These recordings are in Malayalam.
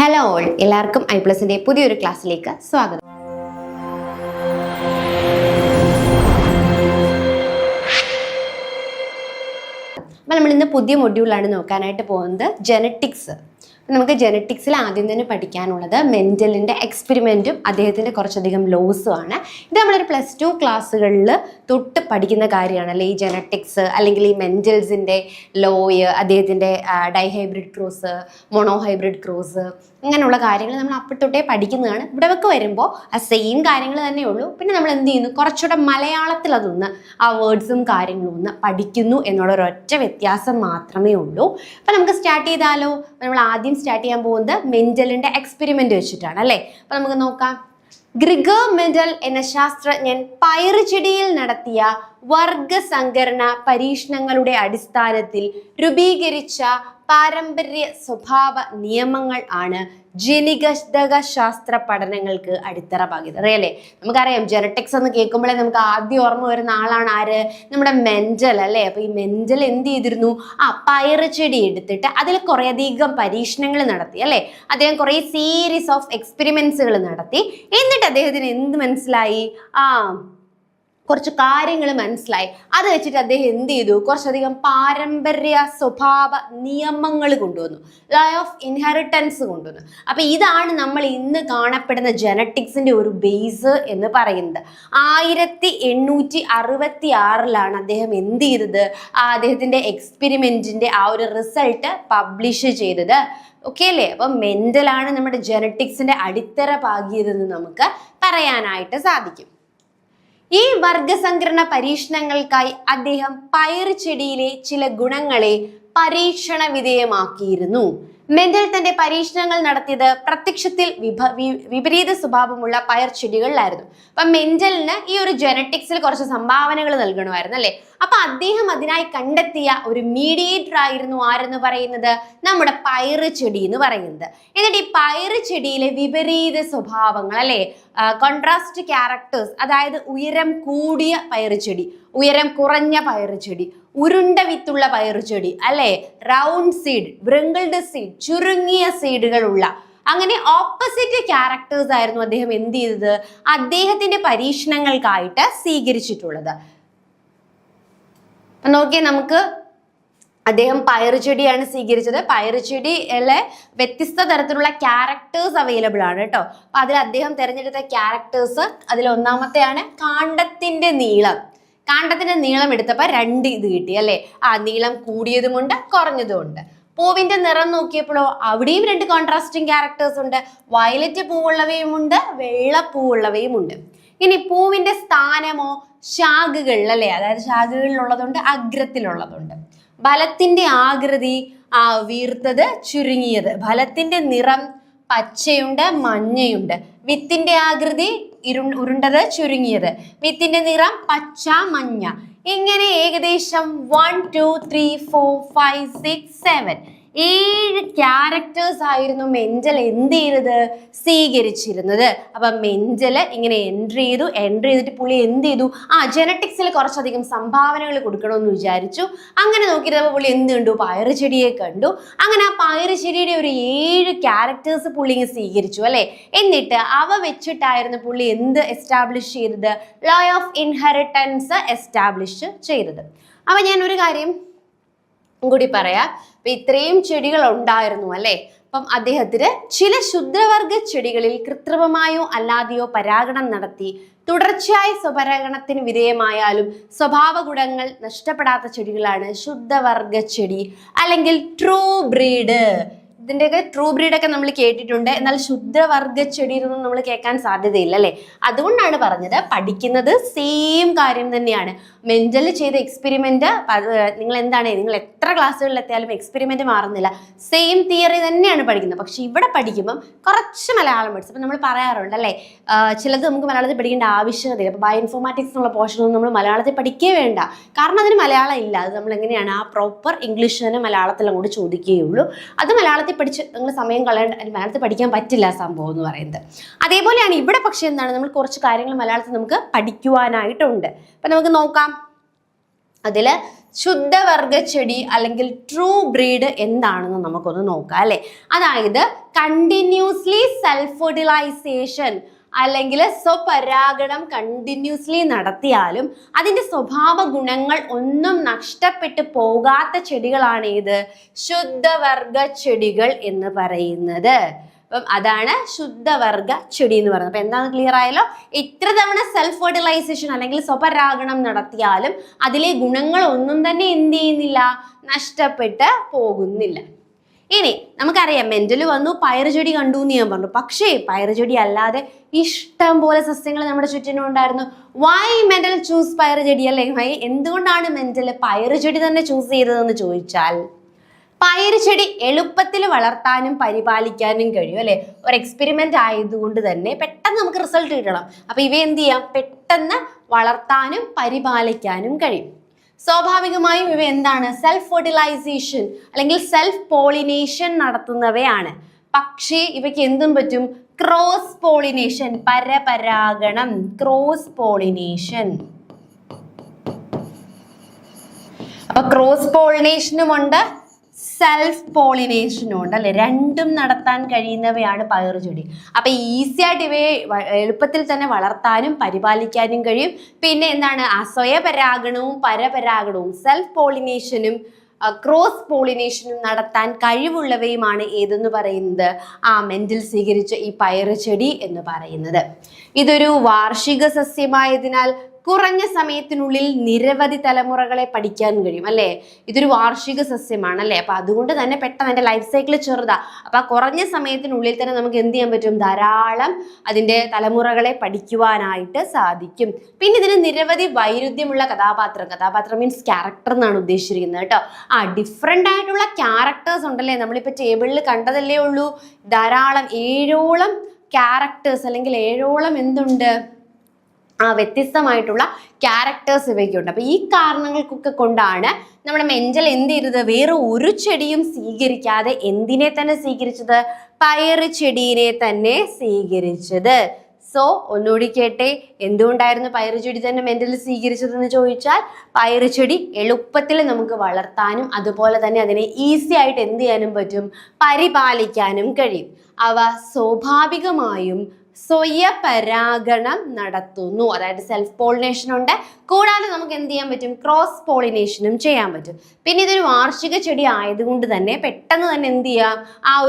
ഹലോ ഓൾ, എല്ലാവർക്കും ഐ+ന്റെ പുതിയൊരു ക്ലാസ്സിലേക്ക് സ്വാഗതം. അപ്പോൾ നമ്മൾ ഇന്ന് പുതിയ മൊഡ്യൂളാണ് നോക്കാനായിട്ട് പോകുന്നത്, ജെനറ്റിക്സ്. നമുക്ക് ജെനറ്റിക്സിൽ ആദ്യം തന്നെ പഠിക്കാനുള്ളത് മെൻഡലിൻ്റെ എക്സ്പെരിമെൻറ്റും അദ്ദേഹത്തിൻ്റെ കുറച്ചധികം ലോസും ആണ്. ഇത് നമ്മളൊരു +2 ക്ലാസ്സുകളിൽ തൊട്ട് പഠിക്കുന്ന കാര്യമാണല്ലേ ഈ ജെനറ്റിക്സ്, അല്ലെങ്കിൽ ഈ മെൻഡൽസിൻ്റെ ലോയ്, അദ്ദേഹത്തിൻ്റെ ഡൈഹൈബ്രിഡ് ക്രോസ്, മോണോഹൈബ്രിഡ് ക്രോസ്, അങ്ങനെയുള്ള കാര്യങ്ങൾ നമ്മൾ അപ്പോൾ തൊട്ടേ പഠിക്കുന്നതാണ്. ഇവിടെയൊക്കെ വരുമ്പോൾ ആ സെയിം കാര്യങ്ങൾ തന്നെ ഉള്ളൂ. പിന്നെ നമ്മൾ എന്ത് ചെയ്യുന്നു, കുറച്ചുകൂടെ മലയാളത്തിൽ അതൊന്ന് ആ വേർഡ്സും കാര്യങ്ങളും ഒന്ന് പഠിക്കുന്നു എന്നുള്ള ഒരൊറ്റ വ്യത്യാസം മാത്രമേ ഉള്ളൂ. അപ്പോൾ നമുക്ക് സ്റ്റാർട്ട് ചെയ്താലോ? നമ്മൾ ആദ്യം സ്റ്റാർട്ട് ചെയ്യാൻ പോകുന്നത് മെൻഡലിൻ്റെ എക്സ്പെരിമെൻ്റ് വെച്ചിട്ടാണ് അല്ലേ. അപ്പോൾ നമുക്ക് നോക്കാം. ഗ്രിഗർ മെൻഡൽ എന്ന ശാസ്ത്രജ്ഞൻ പയറുചെടിയിൽ നടത്തിയ വർഗസങ്കരണ പരീക്ഷണങ്ങളുടെ അടിസ്ഥാനത്തിൽ രൂപീകരിച്ച പാരമ്പര്യ സ്വഭാവ നിയമങ്ങൾ ആണ് ജനിതക ശാസ്ത്ര പഠനങ്ങൾക്ക് അടിത്തറ പാകിയത്. അറിയാലേ, നമുക്കറിയാം ജെനറ്റിക്സ് എന്ന് കേൾക്കുമ്പോഴേ നമുക്ക് ആദ്യം ഓർമ്മ വരുന്ന ആളാണ് ആര്? നമ്മുടെ മെൻഡൽ അല്ലേ. അപ്പൊ ഈ മെൻഡൽ എന്ത് ചെയ്തിരുന്നു? പയറുചെടി എടുത്തിട്ട് അതിൽ കുറേയധികം പരീക്ഷണങ്ങൾ നടത്തി അല്ലേ. അദ്ദേഹം കുറേ സീരീസ് ഓഫ് എക്സ്പെരിമെന്റ്സുകൾ നടത്തി. എന്നിട്ട് അദ്ദേഹത്തിന് എന്ത് മനസ്സിലായി? കുറച്ച് കാര്യങ്ങൾ മനസ്സിലായി. അത് വെച്ചിട്ട് അദ്ദേഹം എന്ത് ചെയ്തു? കുറച്ചധികം പാരമ്പര്യ സ്വഭാവ നിയമങ്ങൾ കൊണ്ടുവന്നു, ലോ ഓഫ് ഇൻഹെറിറ്റൻസ് കൊണ്ടുവന്നു. അപ്പൊ ഇതാണ് നമ്മൾ ഇന്ന് കാണപ്പെടുന്ന ജെനറ്റിക്സിന്റെ ഒരു ബേസ് എന്ന് പറയുന്നത്. 1866 അദ്ദേഹം എന്ത് ചെയ്തത്? അദ്ദേഹത്തിന്റെ എക്സ്പെരിമെന്റിന്റെ ആ ഒരു റിസൾട്ട് പബ്ലിഷ് ചെയ്തത്. ഓക്കെ അല്ലേ. അപ്പം മെൻഡലാണ് നമ്മുടെ ജെനറ്റിക്സിന്റെ അടിത്തറ പാകിയതെന്ന് നമുക്ക് പറയാനായിട്ട് സാധിക്കും. ഈ വർഗസങ്കരണ പരീക്ഷണങ്ങൾക്കായി അദ്ദേഹം പയറുചെടിയിലെ ചില ഗുണങ്ങളെ പരീക്ഷണ വിധേയമാക്കിയിരുന്നു. മെൻഡൽ തന്റെ പരീക്ഷണങ്ങൾ നടത്തിയത് പ്രത്യക്ഷത്തിൽ വിപരീത സ്വഭാവമുള്ള പയർചെടികളിലായിരുന്നു. അപ്പൊ മെൻഡലിന് ഈ ഒരു ജെനറ്റിക്സിൽ കുറച്ച് സംഭാവനകൾ നൽകണമായിരുന്നു അല്ലെ. അപ്പൊ അദ്ദേഹം അതിനായി കണ്ടെത്തിയ ഒരു മീഡിയേറ്റർ ആയിരുന്നു ആരെന്ന് പറയുന്നത്? നമ്മുടെ പയറുചെടി എന്ന് പറയുന്നത്. എന്നിട്ട് ഈ പയറുചെടിയിലെ വിപരീത സ്വഭാവങ്ങൾ അല്ലെ, കോൺട്രാസ്റ്റ് ക്യാരക്ടേഴ്സ്, അതായത് ഉയരം കൂടിയ പയറുചെടി, ഉയരം കുറഞ്ഞ പയറുചെടി, ഉരുണ്ട വിത്തുള്ള പയറുചെടി അല്ലെ, റൗണ്ട് സീഡ്, വ്രിങ്കിൾഡ് സീഡ്, ചുരുങ്ങിയ സീഡുകളുള്ള, അങ്ങനെ ഓപ്പോസിറ്റ് ക്യാരക്ടേഴ്സ് ആയിരുന്നു അദ്ദേഹം എന്ത് ചെയ്തത്? അദ്ദേഹത്തിന്റെ പരീക്ഷണങ്ങൾക്കായിട്ട് സ്വീകരിച്ചിട്ടുള്ളത്. നോക്കിയേ, നമുക്ക് അദ്ദേഹം പയറുചെടിയാണ് സ്വീകരിച്ചത്. പയറുചെടിയിലെ വ്യത്യസ്ത തരത്തിലുള്ള ക്യാരക്ടേഴ്സ് അവൈലബിൾ ആണ് കേട്ടോ. അപ്പൊ അതിൽ അദ്ദേഹം തിരഞ്ഞെടുത്ത ക്യാരക്ടേഴ്സ്, അതിൽ ഒന്നാമത്തെയാണ് കാണ്ഡത്തിന്റെ നീളം. കാണ്ഡത്തിന്റെ നീളം എടുത്തപ്പോൾ 2 ഇത് കിട്ടി അല്ലെ. നീളം കൂടിയതുമുണ്ട് കുറഞ്ഞതുമുണ്ട്. പൂവിന്റെ നിറം നോക്കിയപ്പോഴോ അവിടെയും 2 കോൺട്രാസ്റ്റിംഗ് ക്യാരക്ടേഴ്സ് ഉണ്ട്. വയലറ്റ് പൂവുള്ളവയും ഉണ്ട്, വെള്ളപ്പൂവുള്ളവയും ഉണ്ട്. ഇനി പൂവിന്റെ സ്ഥാനമോ, ശാഖകൾ അല്ലെ, അതായത് ശാഖകളിലുള്ളതുണ്ട്, അഗ്രത്തിലുള്ളതുണ്ട്. ഫലത്തിന്റെ ആകൃതി വീർത്തത്, ചുരുങ്ങിയത്. ഫലത്തിന്റെ നിറം പച്ചയുണ്ട്, മഞ്ഞയുണ്ട്. വിത്തിന്റെ ആകൃതി ഉരുണ്ടത്, ചുരുങ്ങിയത്. വിത്തിന്റെ നിറം പച്ച, മഞ്ഞ. ഇങ്ങനെ ഏകദേശം 1 2 3 4 5 6 7 7 ക്യാരക്ടേഴ്സ് ആയിരുന്നു മെൻഡൽ എന്ത് ചെയ്തത്? സ്വീകരിച്ചിരുന്നത്. അപ്പൊ മെൻഡൽ ഇങ്ങനെ എൻട്രി ചെയ്തിട്ട് പുള്ളി എന്ത് ചെയ്തു? ജെനറ്റിക്സിൽ കുറച്ചധികം സംഭാവനകൾ കൊടുക്കണമെന്ന് വിചാരിച്ചു. അങ്ങനെ നോക്കിയപ്പോൾ പുള്ളി എന്ത് കണ്ടു? പയറുചെടിയെ കണ്ടു. അങ്ങനെ ആ പയറുചെടിയുടെ ഒരു 7 ക്യാരക്ടേഴ്സ് പുള്ളി ഇങ്ങനെ സ്വീകരിച്ചു അല്ലെ. എന്നിട്ട് അവ വെച്ചിട്ടായിരുന്നു പുള്ളി എന്ത് എസ്റ്റാബ്ലിഷ് ചെയ്തത്? ലോ ഓഫ് ഇൻഹെറിറ്റൻസ് എസ്റ്റാബ്ലിഷ് ചെയ്തത്. അപ്പൊ ഞാൻ ഒരു കാര്യം കൂടി പറയാം. അപ്പൊ ഇത്രയും ചെടികൾ ഉണ്ടായിരുന്നു അല്ലെ. അപ്പം അദ്ദേഹത്തിന് ചില ശുദ്ധവർഗ ചെടികളിൽ കൃത്രിമമായോ അല്ലാതെയോ പരാഗണം നടത്തി തുടർച്ചയായ സ്വപരാഗണത്തിന് വിധേയമായാലും സ്വഭാവ ഗുണങ്ങൾ നഷ്ടപ്പെടാത്ത ചെടികളാണ് ശുദ്ധവർഗ ചെടി, അല്ലെങ്കിൽ ട്രൂ ബ്രീഡ്. ഇതിൻ്റെയൊക്കെ ട്രൂ ബ്രീഡൊക്കെ നമ്മൾ കേട്ടിട്ടുണ്ട്, എന്നാൽ ശുദ്ധവർഗ ചെടിയിലൊന്നും നമ്മൾ കേൾക്കാൻ സാധ്യതയില്ല അല്ലേ. അതുകൊണ്ടാണ് പറഞ്ഞത് പഠിക്കുന്നത് സെയിം കാര്യം തന്നെയാണ്. മെൻഡൽ ചെയ്ത എക്സ്പെരിമെന്റ് നിങ്ങൾ എത്ര ക്ലാസ്സുകളിൽ എത്തിയാലും എക്സ്പെരിമെന്റ് മാറുന്നില്ല, സെയിം തിയറി തന്നെയാണ് പഠിക്കുന്നത്. പക്ഷെ ഇവിടെ പഠിക്കുമ്പം കുറച്ച് മലയാളം വേർഡ്സ് ഇപ്പം നമ്മൾ പറയാറുണ്ട് അല്ലേ, ചിലത് നമുക്ക് മലയാളത്തിൽ പഠിക്കേണ്ട ആവശ്യകതയില്ല. ഇപ്പോൾ ബയോ ഇൻഫോർമാറ്റിക്സ് എന്നുള്ള പോർഷനൊന്നും നമ്മൾ മലയാളത്തിൽ പഠിക്കേ വേണ്ട, കാരണം അതിന് മലയാളം ഇല്ല. അത് നമ്മൾ എങ്ങനെയാണ് പ്രോപ്പർ ഇംഗ്ലീഷ് തന്നെ മലയാളത്തിൽ അങ്ങോട്ട് ചോദിക്കുകയുള്ളൂ. അത് മലയാളത്തിൽ പഠിച്ച് നിങ്ങൾ സമയം കളയേണ്ട, മലയാളത്തിൽ പഠിക്കാൻ പറ്റില്ല സംഭവം എന്ന് പറയുന്നത്. അതേപോലെയാണ് ഇവിടെ. പക്ഷെ എന്താണ്, നമ്മൾ കുറച്ച് കാര്യങ്ങൾ മലയാളത്തിൽ നമുക്ക് പഠിക്കുവാനായിട്ടുണ്ട്. അപ്പം നമുക്ക് നോക്കാം. അതില് ശുദ്ധവർഗ ചെടി അല്ലെങ്കിൽ ട്രൂ ബ്രീഡ് എന്താണെന്ന് നമുക്കൊന്ന് നോക്കാം അല്ലെ. അതായത് കണ്ടിന്യൂസ്ലി സെൽഫ് ഫെർട്ടിലൈസേഷൻ അല്ലെങ്കിൽ സ്വപരാഗണം കണ്ടിന്യൂസ്ലി നടത്തിയാലും അതിന്റെ സ്വഭാവ ഗുണങ്ങൾ ഒന്നും നഷ്ടപ്പെട്ടു പോകാത്ത ചെടികളാണ് ഇത് ശുദ്ധവർഗ ചെടികൾ എന്ന് പറയുന്നത്. അപ്പം അതാണ് ശുദ്ധവർഗ ചെടി എന്ന് പറയുന്നത്. അപ്പൊ എന്താണ് ക്ലിയർ ആയല്ലോ? എത്ര തവണ സെൽഫ് ഫെർട്ടിലൈസേഷൻ അല്ലെങ്കിൽ സ്വപരാഗണം നടത്തിയാലും അതിലെ ഗുണങ്ങൾ ഒന്നും തന്നെ എന്ത് ചെയ്യുന്നില്ല, നഷ്ടപ്പെട്ട് പോകുന്നില്ല. ഇനി നമുക്കറിയാം മെന്റൽ വന്നു പയറുചെടി കണ്ടു എന്ന് ഞാൻ പറഞ്ഞു. പക്ഷേ പയറുചെടി അല്ലാതെ ഇഷ്ടം പോലെ സസ്യങ്ങൾ നമ്മുടെ ചുറ്റിനും ഉണ്ടായിരുന്നു. വൈ മെന്റൽ ചൂസ് പയറുചെടി അല്ലേ? എന്തുകൊണ്ടാണ് മെന്റൽ പയറുചെടി തന്നെ ചൂസ് ചെയ്തതെന്ന് ചോദിച്ചാൽ, പയറുചെടി എളുപ്പത്തിൽ വളർത്താനും പരിപാലിക്കാനും കഴിയും അല്ലെ. ഒരു എക്സ്പെരിമെന്റ് ആയതുകൊണ്ട് തന്നെ പെട്ടെന്ന് നമുക്ക് റിസൾട്ട് കിട്ടണം. അപ്പൊ ഇവ എന്ത് ചെയ്യാം, പെട്ടെന്ന് വളർത്താനും പരിപാലിക്കാനും കഴിയും. സ്വാഭാവികമായും ഇവ എന്താണ്, സെൽഫ് ഫെർട്ടിലൈസേഷൻ അല്ലെങ്കിൽ സെൽഫ് പോളിനേഷൻ നടത്തുന്നവയാണ്. പക്ഷേ ഇവയ്ക്ക് എന്തും പറ്റും, ക്രോസ് പോളിനേഷൻ, പരപരാഗണം, ക്രോസ് പോളിനേഷൻ. അപ്പൊ ക്രോസ് പോളിനേഷനും ഉണ്ട്, സെൽഫ് പോളിനേഷനും ഉണ്ട് അല്ലെ. രണ്ടും നടത്താൻ കഴിയുന്നവയാണ് പയറുചെടി. അപ്പൊ ഈസി ആയിട്ട് ഇവയെ എളുപ്പത്തിൽ തന്നെ വളർത്താനും പരിപാലിക്കാനും കഴിയും. പിന്നെ എന്താണ്, സ്വയപരാഗണവും പരപരാഗണവും സെൽഫ് പോളിനേഷനും ക്രോസ് പോളിനേഷനും നടത്താൻ കഴിവുള്ളവയുമാണ് ഏതെന്ന് പറയുന്നത്, മെന്റൽ സ്വീകരിച്ച ഈ പയറുചെടി എന്ന് പറയുന്നത്. ഇതൊരു വാർഷിക സസ്യമായതിനാൽ കുറഞ്ഞ സമയത്തിനുള്ളിൽ നിരവധി തലമുറകളെ പഠിക്കാൻ കഴിയും അല്ലേ. ഇതൊരു വാർഷിക സസ്യമാണ് അല്ലേ. അപ്പൊ അതുകൊണ്ട് തന്നെ പെട്ടെന്ന് അതിന്റെ ലൈഫ് സൈക്കിൾ ചെറുതാ. അപ്പൊ കുറഞ്ഞ സമയത്തിനുള്ളിൽ തന്നെ നമുക്ക് എന്ത് ചെയ്യാൻ പറ്റും, ധാരാളം അതിന്റെ തലമുറകളെ പഠിക്കുവാനായിട്ട് സാധിക്കും. പിന്നെ ഇതിന് നിരവധി വൈരുദ്ധ്യമുള്ള കഥാപാത്രം മീൻസ് ക്യാരക്ടർ എന്നാണ് ഉദ്ദേശിച്ചിരിക്കുന്നത് കേട്ടോ. ഡിഫറെന്റ് ആയിട്ടുള്ള ക്യാരക്ടേഴ്സ് ഉണ്ടല്ലേ. നമ്മളിപ്പോ ടേബിളിൽ കണ്ടതല്ലേ ഉള്ളൂ, ധാരാളം 7ഓളം ക്യാരക്ടേഴ്സ് അല്ലെങ്കിൽ 7ഓളം എന്തുണ്ട്, വ്യത്യസ്തമായിട്ടുള്ള ക്യാരക്ടേഴ്സ് ഇവയ്ക്കുണ്ട്. അപ്പൊ ഈ കാരണങ്ങൾക്കൊക്കെ കൊണ്ടാണ് നമ്മുടെ മെന്റൽ എന്ത് ചെയ്തത്, വേറെ ഒരു ചെടിയും സ്വീകരിക്കാതെ എന്തിനെ തന്നെ സ്വീകരിച്ചത്, പയറ് ചെടീനെ തന്നെ സ്വീകരിച്ചത്. സോ ഒന്നുകൂടി കേട്ടെ, എന്തുകൊണ്ടായിരുന്നു പയറുചെടി തന്നെ മെന്റൽ സ്വീകരിച്ചതെന്ന് ചോദിച്ചാൽ, പയറുചെടി എളുപ്പത്തിൽ നമുക്ക് വളർത്താനും അതുപോലെ തന്നെ അതിനെ ഈസി ആയിട്ട് എന്ത് ചെയ്യാനും പറ്റും, പരിപാലിക്കാനും കഴിയും. അവ സ്വാഭാവികമായും സ്വയപരാഗണം നടത്തുന്നു. അതായത് സെൽഫ് പോളിനേഷൻ ഉണ്ട്, കൂടാതെ നമുക്ക് എന്ത് ചെയ്യാൻ പറ്റും, ക്രോസ് പോളിനേഷനും ചെയ്യാൻ പറ്റും. പിന്നെ ഇതൊരു വാർഷിക ചെടി ആയതുകൊണ്ട് തന്നെ പെട്ടെന്ന് തന്നെ എന്ത് ചെയ്യാം,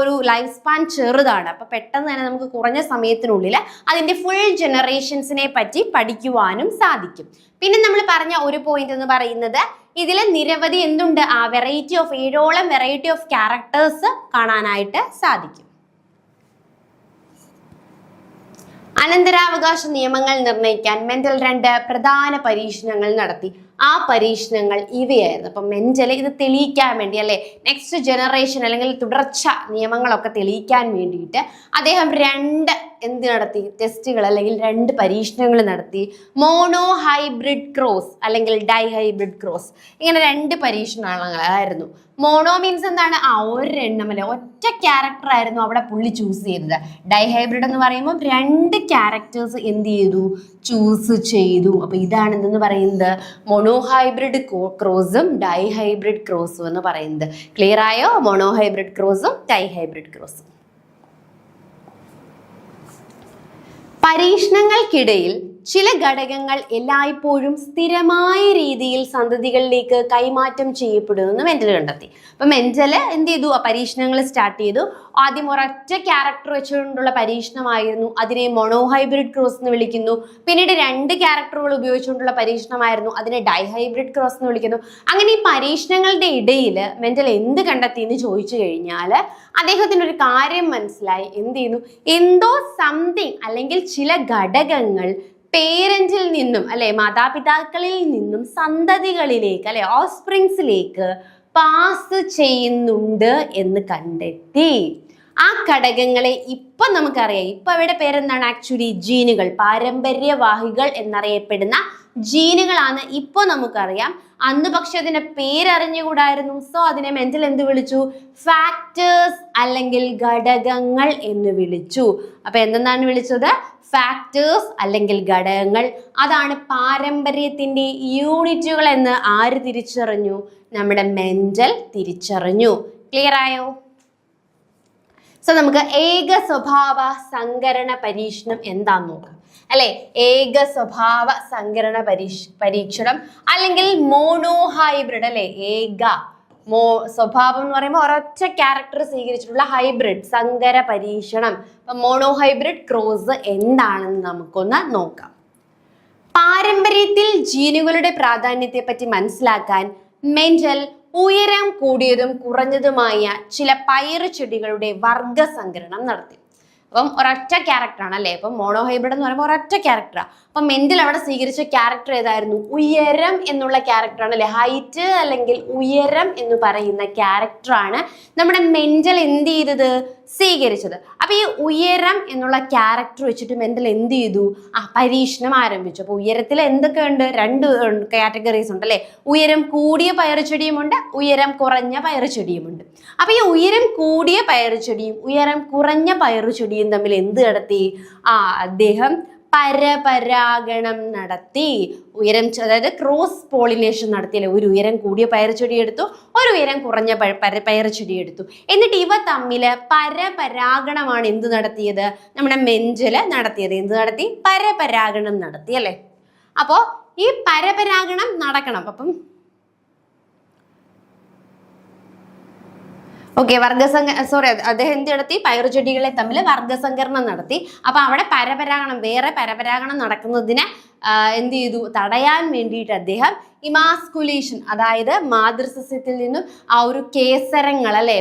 ഒരു ലൈഫ് സ്പാൻ ചെറുതാണ്. അപ്പൊ പെട്ടെന്ന് തന്നെ നമുക്ക് കുറഞ്ഞ സമയത്തിനുള്ളിൽ അതിന്റെ ഫുൾ ജനറേഷൻസിനെ പറ്റി പഠിക്കുവാനും സാധിക്കും. പിന്നെ നമ്മൾ പറഞ്ഞ ഒരു പോയിന്റ് എന്ന് പറയുന്നത്, ഇതിൽ നിരവധി എന്തുണ്ട്, വെറൈറ്റി ഓഫ് 7ഓളം വെറൈറ്റി ഓഫ് ക്യാരക്ടേഴ്സ് കാണാനായിട്ട് സാധിക്കും. അനന്തരാവകാശ നിയമങ്ങൾ നിർണ്ണയിക്കാൻ മെന്റൽ 2 പ്രധാന പരീക്ഷണങ്ങൾ നടത്തി. ആ പരീക്ഷണങ്ങൾ ഇവയായിരുന്നു. അപ്പം മെന്റൽ ഇത് തെളിയിക്കാൻ വേണ്ടി അല്ലെ, നെക്സ്റ്റ് ജനറേഷൻ അല്ലെങ്കിൽ തുടർച്ച നിയമങ്ങളൊക്കെ തെളിയിക്കാൻ വേണ്ടിയിട്ട് അദ്ദേഹം 2 എന്ത് നടത്തി, ടെസ്റ്റുകൾ അല്ലെങ്കിൽ 2 പരീക്ഷണങ്ങൾ നടത്തി. മോണോ ഹൈബ്രിഡ് ക്രോസ് അല്ലെങ്കിൽ ഡൈ ഹൈബ്രിഡ് ക്രോസ്, ഇങ്ങനെ 2 പരീക്ഷണങ്ങളായിരുന്നു. മോണോ മീൻസ് എന്താണ്, ഒരെണ്ണം അല്ലെ, ഒറ്റ ക്യാരക്ടർ ആയിരുന്നു അവിടെ പുള്ളി ചൂസ് ചെയ്തത്. ഡൈ ഹൈബ്രിഡ് എന്ന് പറയുമ്പോൾ 2 ക്യാരക്ടേഴ്സ് എന്ത് ചെയ്തു, ചൂസ് ചെയ്തു. അപ്പൊ ഇതാണ് എന്തെന്ന് പറയുന്നത്, മോണോ ഹൈബ്രിഡ് ക്രോസും ഡൈ ഹൈബ്രിഡ് ക്രോസും എന്ന് പറയുന്നത്. ക്ലിയർ ആയോ? മോണോ ഹൈബ്രിഡ് ക്രോസും ഡൈ ഹൈബ്രിഡ് ക്രോസും. പരീക്ഷണങ്ങൾക്കിടയിൽ ചില ഘടകങ്ങൾ എല്ലായ്പ്പോഴും സ്ഥിരമായ രീതിയിൽ സന്തതികളിലേക്ക് കൈമാറ്റം ചെയ്യപ്പെടുമെന്ന് മെന്റൽ കണ്ടെത്തി. അപ്പൊ മെന്റൽ എന്ത് ചെയ്തു, പരീക്ഷണങ്ങൾ സ്റ്റാർട്ട് ചെയ്തു. ആദ്യം ഒരൊറ്റ ക്യാരക്ടർ വെച്ചുകൊണ്ടുള്ള പരീക്ഷണമായിരുന്നു, അതിനെ മോണോഹൈബ്രിഡ് ക്രോസ് എന്ന് വിളിക്കുന്നു. പിന്നീട് 2 ക്യാരക്ടറുകൾ ഉപയോഗിച്ചുകൊണ്ടുള്ള പരീക്ഷണമായിരുന്നു, അതിനെ ഡൈഹൈബ്രിഡ് ക്രോസ് എന്ന് വിളിക്കുന്നു. അങ്ങനെ ഈ പരീക്ഷണങ്ങളുടെ ഇടയിൽ മെന്റൽ എന്ത് കണ്ടെത്തി എന്ന് ചോദിച്ചു കഴിഞ്ഞാൽ, അദ്ദേഹത്തിന് ഒരു കാര്യം മനസ്സിലായി. എന്ത് ചെയ്യുന്നു, എന്തോ സംതിങ് അല്ലെങ്കിൽ ചില ഘടകങ്ങൾ പേരന്റിൽ നിന്നും അല്ലെ, മാതാപിതാക്കളിൽ നിന്നും സന്തതികളിലേക്ക് അല്ലെ, ഓഫ്സ്പ്രിങ്സിലേക്ക് പാസ് ചെയ്യുന്നുണ്ട് എന്ന് കണ്ടെത്തി. ആ ഘടകങ്ങളെ ഇപ്പൊ നമുക്കറിയാം, ഇപ്പൊ അവയുടെ പേരെന്താണ്, ആക്ച്വലി ജീനുകൾ, പാരമ്പര്യവാഹികൾ എന്നറിയപ്പെടുന്ന ജീനുകളാണ് ഇപ്പോൾ നമുക്കറിയാം. അന്ന് പക്ഷെ അതിന്റെ പേരറിഞ്ഞുകൂടായിരുന്നു. സോ അതിനെ മെന്റൽ എന്ത് വിളിച്ചു? ഫാക്ടേഴ്സ് അല്ലെങ്കിൽ ഘടകങ്ങൾ എന്ന് വിളിച്ചു. അപ്പൊ എന്തെന്നാണ് വിളിച്ചത്? ഫാക്ടേഴ്സ് അല്ലെങ്കിൽ ഘടകങ്ങൾ. അതാണ് പാരമ്പര്യത്തിന്റെ യൂണിറ്റുകൾ എന്ന് ആര് തിരിച്ചറിഞ്ഞു? നമ്മുടെ മെന്റൽ തിരിച്ചറിഞ്ഞു. ക്ലിയർ ആയോ? സോ നമുക്ക് ഏക സ്വഭാവ സങ്കരണ പരീക്ഷണം എന്താന്ന് നോക്കാം അല്ലെ. ഏക സ്വഭാവ സങ്കരണ പരീക്ഷണം അല്ലെങ്കിൽ മോണോഹൈബ്രിഡ് അല്ലെ. ഏക സ്വഭാവം എന്ന് പറയുമ്പോൾ ഒരൊറ്റ ക്യാരക്ടർ സ്വീകരിച്ചിട്ടുള്ള ഹൈബ്രിഡ് സങ്കര പരീക്ഷണം. മോണോഹൈബ്രിഡ് ക്രോസ് എന്താണെന്ന് നമുക്കൊന്ന് നോക്കാം. പാരമ്പര്യത്തിൽ ജീനുകളുടെ പ്രാധാന്യത്തെ പറ്റി മനസ്സിലാക്കാൻ മെന്റൽ ഉയരം കൂടിയതും കുറഞ്ഞതുമായ ചില പയറ് ചെടികളുടെ വർഗസങ്കരണം നടത്തി. അപ്പം ഒരൊറ്റ ക്യാരക്ടറാണ് അല്ലേ. അപ്പം മോണോഹൈബ്രിഡ് എന്ന് പറയുമ്പോൾ ഒരൊറ്റ ക്യാരക്ടറാണ്. അപ്പം മെന്റൽ അവിടെ സ്വീകരിച്ച ക്യാരക്ടർ ഏതായിരുന്നു? ഉയരം എന്നുള്ള ക്യാരക്ടറാണ് അല്ലെ. ഹൈറ്റ് അല്ലെങ്കിൽ ഉയരം എന്ന് പറയുന്ന ക്യാരക്ടറാണ് നമ്മുടെ മെന്റൽ എന്ത് ചെയ്തത്? സ്വീകരിച്ചത്. അപ്പൊ ഈ ഉയരം എന്നുള്ള ക്യാരക്ടർ വെച്ചിട്ട് മെന്റൽ എന്ത് ചെയ്തു? പരീക്ഷണം ആരംഭിച്ചു. അപ്പൊ ഉയരത്തിൽ എന്തൊക്കെ ഉണ്ട്? 2 കാറ്റഗറീസ് ഉണ്ട് അല്ലെ. ഉയരം കൂടിയ പയറുചെടിയുമുണ്ട്, ഉയരം കുറഞ്ഞ പയറുചെടിയുമുണ്ട്. അപ്പൊ ഈ ഉയരം കൂടിയ പയറുചെടിയും ഉയരം കുറഞ്ഞ പയറുചെടിയും തമ്മിൽ എന്ത് നടത്തി? അദ്ദേഹം പരപരാഗണം നടത്തി. ഉയരം അതായത് ക്രോസ് പോളിനേഷൻ നടത്തിയല്ലേ. ഒരു ഉയരം കൂടിയ പയറുചെടി എടുത്തു, ഒരു ഉയരം കുറഞ്ഞ പയറുചെടി എടുത്തു. എന്നിട്ട് ഇവ തമ്മിൽ പരപരാഗണമാണ് എന്ത് നടത്തിയത്? നമ്മുടെ മെന്റല് നടത്തിയത്. എന്ത് നടത്തി? പരപരാഗണം നടത്തി അല്ലെ. അപ്പോ ഈ പരപരാഗണം നടക്കണം. അപ്പം ഓക്കെ, അദ്ദേഹം എന്ത് നടത്തി? പയറുചെടികളെ തമ്മിൽ വർഗസങ്കരണം നടത്തി. അപ്പൊ അവിടെ വേറെ പരപരാഗണം നടക്കുന്നതിനെ എന്ത് ചെയ്തു? തടയാൻ വേണ്ടിയിട്ട് അദ്ദേഹം ഇമാസ്കുലേഷൻ, അതായത് മാതൃസസ്യത്തിൽ നിന്നും ആ ഒരു കേസരങ്ങൾ അല്ലെ,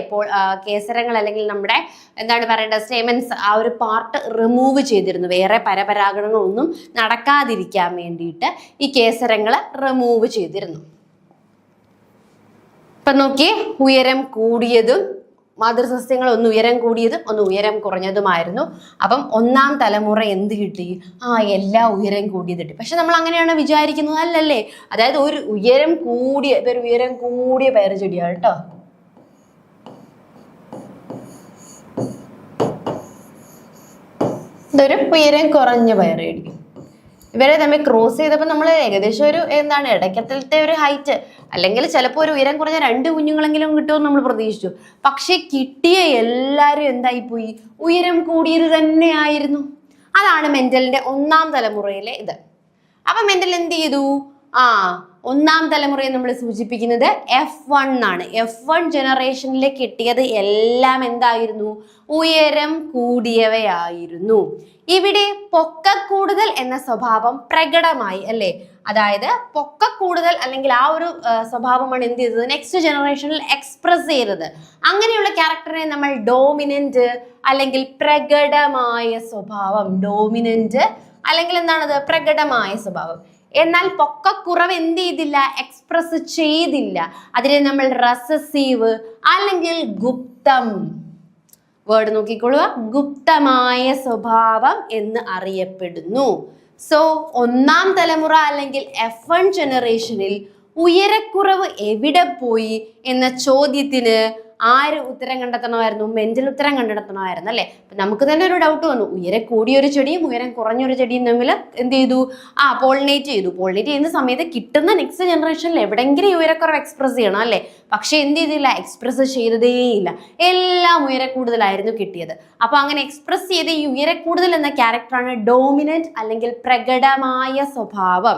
കേസരങ്ങൾ അല്ലെങ്കിൽ നമ്മുടെ എന്താണ് പറയേണ്ടത്, സ്റ്റേമൻസ്, ആ ഒരു പാർട്ട് റിമൂവ് ചെയ്തിരുന്നു. വേറെ പരപരാഗണങ്ങളൊന്നും നടക്കാതിരിക്കാൻ വേണ്ടിയിട്ട് ഈ കേസരങ്ങൾ റിമൂവ് ചെയ്തിരുന്നു. ഇപ്പൊ നോക്കിയേ, ഉയരം കൂടിയതും മാതൃസസ്യങ്ങൾ ഒന്ന് ഉയരം കൂടിയതും ഒന്ന് ഉയരം കുറഞ്ഞതുമായിരുന്നു. അപ്പം 1ാം തലമുറ എന്ത് കിട്ടി? എല്ലാം ഉയരം കൂടിയത് കിട്ടി. പക്ഷെ നമ്മൾ അങ്ങനെയാണ് വിചാരിക്കുന്നത്, അല്ലല്ലേ. അതായത് ഒരു ഉയരം കൂടിയ പയറുചെടിയാണ് കേട്ടോ. ഇതൊരു ഉയരം കുറഞ്ഞ പയറുചെടി. ഇവരെ തമ്മിൽ ക്രോസ് ചെയ്തപ്പോൾ നമ്മൾ ഏകദേശം ഒരു ഇടയ്ക്കത്തെ ഒരു ഹൈറ്റ്, അല്ലെങ്കിൽ ചിലപ്പോൾ ഒരു ഉയരം കുറഞ്ഞ 2 കുഞ്ഞുങ്ങളെങ്കിലും കിട്ടുമെന്ന് നമ്മൾ പ്രതീക്ഷിച്ചു. പക്ഷെ കിട്ടിയ എല്ലാവരും എന്തായിപ്പോയി? ഉയരം കൂടിയത് തന്നെയായിരുന്നു. അതാണ് മെന്റലിന്റെ 1ാം തലമുറയിലെ ഇത്. അപ്പൊ മെന്റൽ എന്ത് ചെയ്തു? 1ാം തലമുറയെ നമ്മൾ സൂചിപ്പിക്കുന്നത് F1 ആണ്. F1 ജനറേഷനിൽ കിട്ടിയത് എല്ലാം എന്തായിരുന്നു? ഉയരം കൂടിയവയായിരുന്നു. ഇവിടെ പൊക്കക്കൂടുതൽ എന്ന സ്വഭാവം പ്രകടമായി അല്ലേ. അതായത് പൊക്കക്കൂടുതൽ അല്ലെങ്കിൽ ആ ഒരു സ്വഭാവമാണ് എന്ത് ചെയ്തത്? നെക്സ്റ്റ് ജനറേഷനിൽ എക്സ്പ്രസ് ചെയ്തത്. അങ്ങനെയുള്ള ക്യാരക്ടറിനെ നമ്മൾ ഡോമിനന്റ് അല്ലെങ്കിൽ പ്രകടമായ സ്വഭാവം, ഡോമിനന്റ് അല്ലെങ്കിൽ എന്താണത്? പ്രകടമായ സ്വഭാവം. എന്നാൽ പൊക്കക്കുറവ് എന്ത് ചെയ്തില്ല? എക്സ്പ്രസ് ചെയ്തില്ല. അതിനെ നമ്മൾ റെസസീവ് അല്ലെങ്കിൽ ഗുപ്തം, വേർഡ് നോക്കിക്കൊള്ളുക, ഗുപ്തമായ സ്വഭാവം എന്ന് അറിയപ്പെടുന്നു. സോ 1ാം തലമുറ അല്ലെങ്കിൽ F1 ജനറേഷനിൽ ഉയരക്കുറവ് എവിടെ പോയി എന്ന ചോദ്യത്തിന് ആര് ഉത്തരം കണ്ടെത്തണമായിരുന്നു? മെന്റൽ ഉത്തരം കണ്ടെത്തണമായിരുന്നു അല്ലെ. അപ്പൊ നമുക്ക് തന്നെ ഒരു ഡൗട്ട് വന്നു, ഉയരം കൂടിയൊരു ചെടിയും ഉയരം കുറഞ്ഞൊരു ചെടിയും തമ്മിൽ എന്ത് ചെയ്തു? പോളിനേറ്റ് ചെയ്തു. പോളിനേറ്റ് ചെയ്യുന്ന സമയത്ത് കിട്ടുന്ന നെക്സ്റ്റ് ജനറേഷനിൽ എവിടെയെങ്കിലും ഉയരക്കുറവ് എക്സ്പ്രസ് ചെയ്യണം അല്ലെ. പക്ഷെ എന്ത് ചെയ്തില്ല? എക്സ്പ്രസ് ചെയ്തതേയില്ല. എല്ലാം ഉയരക്കൂടുതലായിരുന്നു കിട്ടിയത്. അപ്പൊ അങ്ങനെ എക്സ്പ്രസ് ചെയ്ത ഈ ഉയരക്കൂടുതൽ എന്ന ക്യാരക്ടറാണ് ഡോമിനന്റ് അല്ലെങ്കിൽ പ്രകടമായ സ്വഭാവം.